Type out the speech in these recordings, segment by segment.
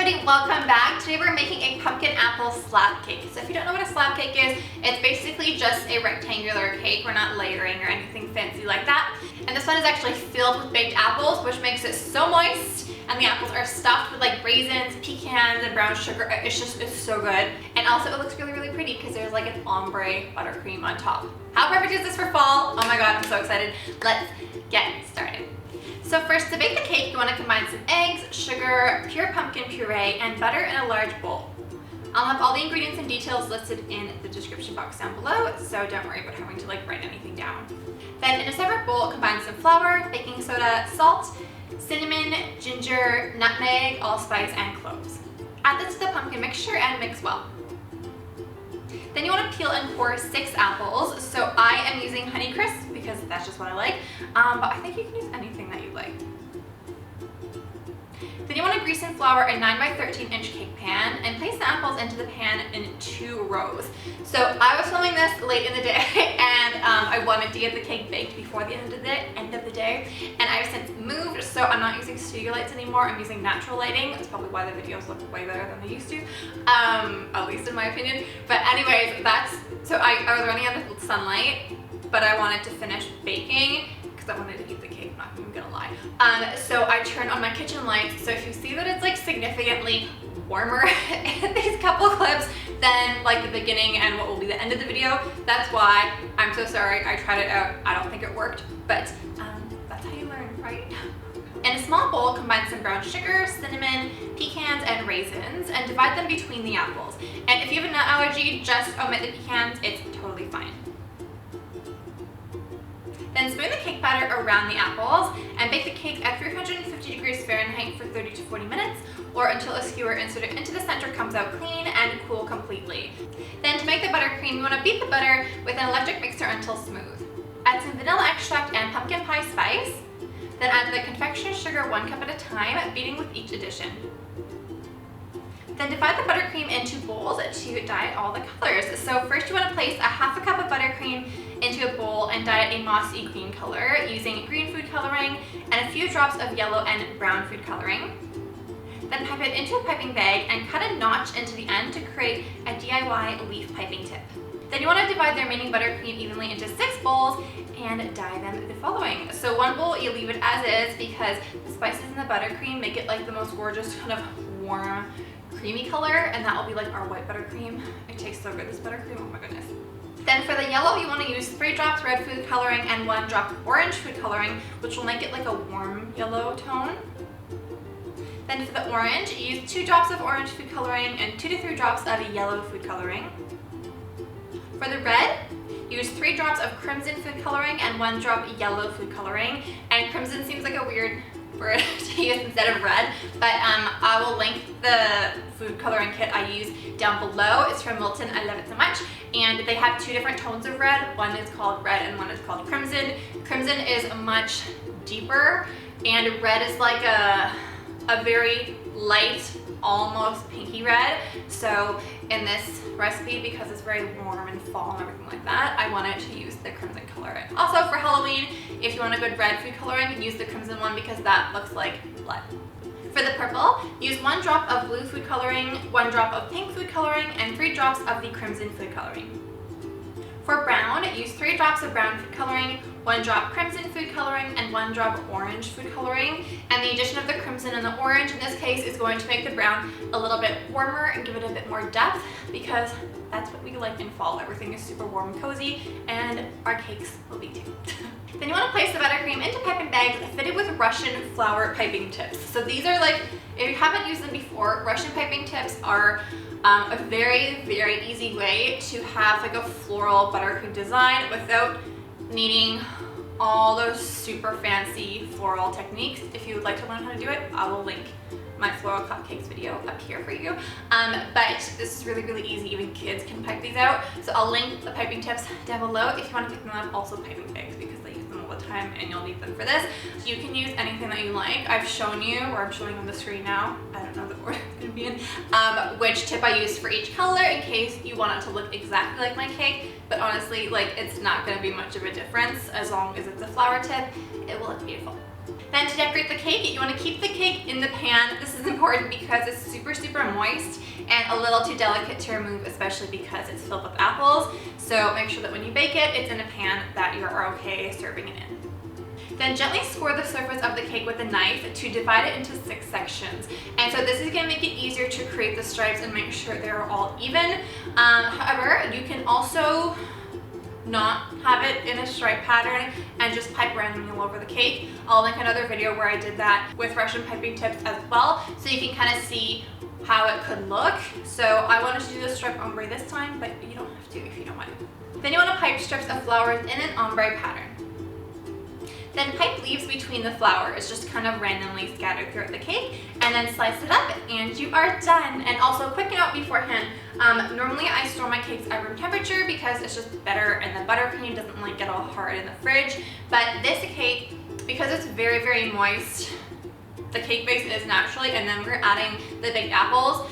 everybody, welcome back. Today we're making a pumpkin apple slab cake. So if you don't know what a slab cake is, it's basically just a rectangular cake. We're not layering or anything fancy like that. And this one is actually filled with baked apples, which makes it so moist. And the apples are stuffed with like raisins, pecans, and brown sugar. It's so good. And also it looks really, really pretty because there's like an ombre buttercream on top. How perfect is this for fall? Oh my God, I'm so excited. Let's get started. So first, to bake the cake, you want to combine some eggs, sugar, pure pumpkin puree, and butter in a large bowl. I'll have all the ingredients and details listed in the description box down below, so don't worry about having to write anything down. Then in a separate bowl, combine some flour, baking soda, salt, cinnamon, ginger, nutmeg, allspice, and cloves. Add this to the pumpkin mixture and mix well. Then you want to peel and core 6 apples. So I am using honeycrisp because that's just what I like, but I think you can use anything that you like. Then you want to grease and flour a 9 by 13 inch cake pan and place the apples into the pan in 2 rows. So I was filming this late in the day and I wanted to get the cake baked before the end of the day, and I've since moved, so I'm not using studio lights anymore. I'm using natural lighting. That's probably why the videos look way better than they used to, at least in my opinion. But anyways, so I was running out of sunlight, but I wanted to finish baking because I wanted to eat the cake, I'm not even gonna lie. So I turned on my kitchen lights, so if you see that it's like significantly warmer in these couple clips than like the beginning and what will be the end of the video, that's why. I'm so sorry, I tried it out, I don't think it worked, but that's how you learn, right? In a small bowl, combine some brown sugar, cinnamon, pecans, and raisins, and divide them between the apples. And if you have a nut allergy, just omit the pecans, it's totally fine. Then spoon the cake batter around the apples and bake the cake at 350 degrees Fahrenheit for 30 to 40 minutes, or until a skewer inserted into the center comes out clean and cool completely. Then to make the buttercream, you want to beat the butter with an electric mixer until smooth. Add some vanilla extract and pumpkin pie spice. Then add the confectioner sugar 1 cup at a time, beating with each addition. Then divide the buttercream into bowls to dye all the colors. So first you want to place a half a cup of buttercream into a bowl and dye it a mossy green color using green food coloring and a few drops of yellow and brown food coloring. Then pipe it into a piping bag and cut a notch into the end to create a DIY leaf piping tip. Then you want to divide the remaining buttercream evenly into 6 bowls and dye them the following. So one bowl you leave it as is because the spices in the buttercream make it like the most gorgeous kind of warm creamy color, and that will be like our white buttercream. It tastes so good, this buttercream, oh my goodness. Then for the yellow, you want to use 3 drops red food coloring and 1 drop orange food coloring, which will make it like a warm yellow tone. Then for the orange, use 2 drops of orange food coloring and 2 to 3 drops of yellow food coloring. For the red, use 3 drops of crimson food coloring and 1 drop yellow food coloring. And crimson seems like a weird word to use instead of red, but I will link the food coloring kit I use down below. It's from Milton, I love it so much. And they have 2 different tones of red. One is called red and one is called crimson. Crimson is much deeper and red is like a very light, almost pinky red. So in this recipe, because it's very warm and fall and everything like that, I wanted to use the crimson color. And also for Halloween, if you want a good red food coloring, use the crimson one because that looks like blood. For the purple, use 1 drop of blue food coloring, 1 drop of pink food coloring, and 3 drops of the crimson food coloring. For brown, use 3 drops of brown food coloring, 1 drop crimson food coloring, and 1 drop orange food coloring. And the addition of the crimson and the orange in this case is going to make the brown a little bit warmer and give it a bit more depth, because that's what we like in fall. Everything is super warm and cozy, and our cakes will be too. Then you want to place the buttercream into piping bags fitted with Russian flower piping tips. So these are like, if you haven't used them before, Russian piping tips are a very, very easy way to have like a floral buttercream design without needing all those super fancy floral techniques. If you would like to learn how to do it, I will link my floral cupcakes video up here for you. But this is really, really easy. Even kids can pipe these out. So I'll link the piping tips down below if you want to pick them up. Also piping bags, because they use them all the time and you'll need them for this. You can use anything that you like. I've shown you, or I'm showing on the screen now, I don't know the order it's going to be in, which tip I used for each color in case you want it to look exactly like my cake. But honestly, like, it's not going to be much of a difference as long as it's a flower tip. It will look beautiful. Then to decorate the cake, you want to keep the cake in the pan. This is important because it's super, super moist and a little too delicate to remove, especially because it's filled with apples. So make sure that when you bake it, it's in a pan that you're okay serving it in. Then gently score the surface of the cake with a knife to divide it into 6 sections. And so this is going to make it easier to create the stripes and make sure they're all even. However, you can also not have it in a stripe pattern and just pipe randomly all over the cake. I'll link another video where I did that with Russian piping tips as well, so you can kind of see how it could look. So I wanted to do the stripe ombre this time, but you don't have to if you don't want to. Then you want to pipe strips of flowers in an ombre pattern. Then pipe leaves between the flowers, just kind of randomly scattered throughout the cake, and then slice it up and you are done. And also, quick note beforehand, normally I store my cakes at room temperature because it's just better and the buttercream doesn't like get all hard in the fridge. But this cake, because it's very, very moist, the cake base is naturally, and then we're adding the baked apples.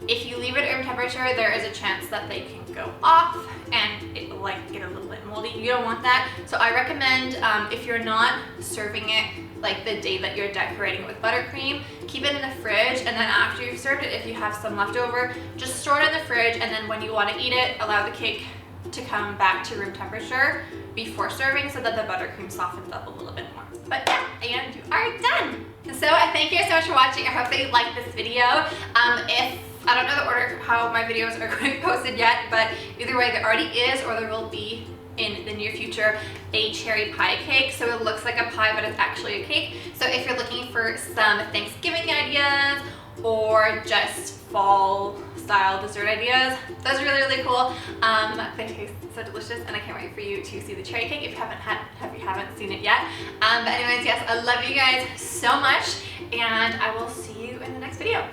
If you leave it at room temperature, there is a chance that they can go off and it will like get a little bit moldy. You don't want that. So I recommend if you're not serving it like the day that you're decorating with buttercream, keep it in the fridge, and then after you've served it, if you have some left over, just store it in the fridge, and then when you want to eat it, allow the cake to come back to room temperature before serving so that the buttercream softens up a little bit more. But yeah, and you are done. So I thank you so much for watching. I hope that you liked this video. I don't know the order how my videos are going to be posted yet, but either way, there already is, or there will be in the near future, a cherry pie cake. So it looks like a pie, but it's actually a cake. So if you're looking for some Thanksgiving ideas or just fall style dessert ideas, those are really, really cool. They taste so delicious, and I can't wait for you to see the cherry cake if you haven't seen it yet. But anyways, yes, I love you guys so much, and I will see you in the next video.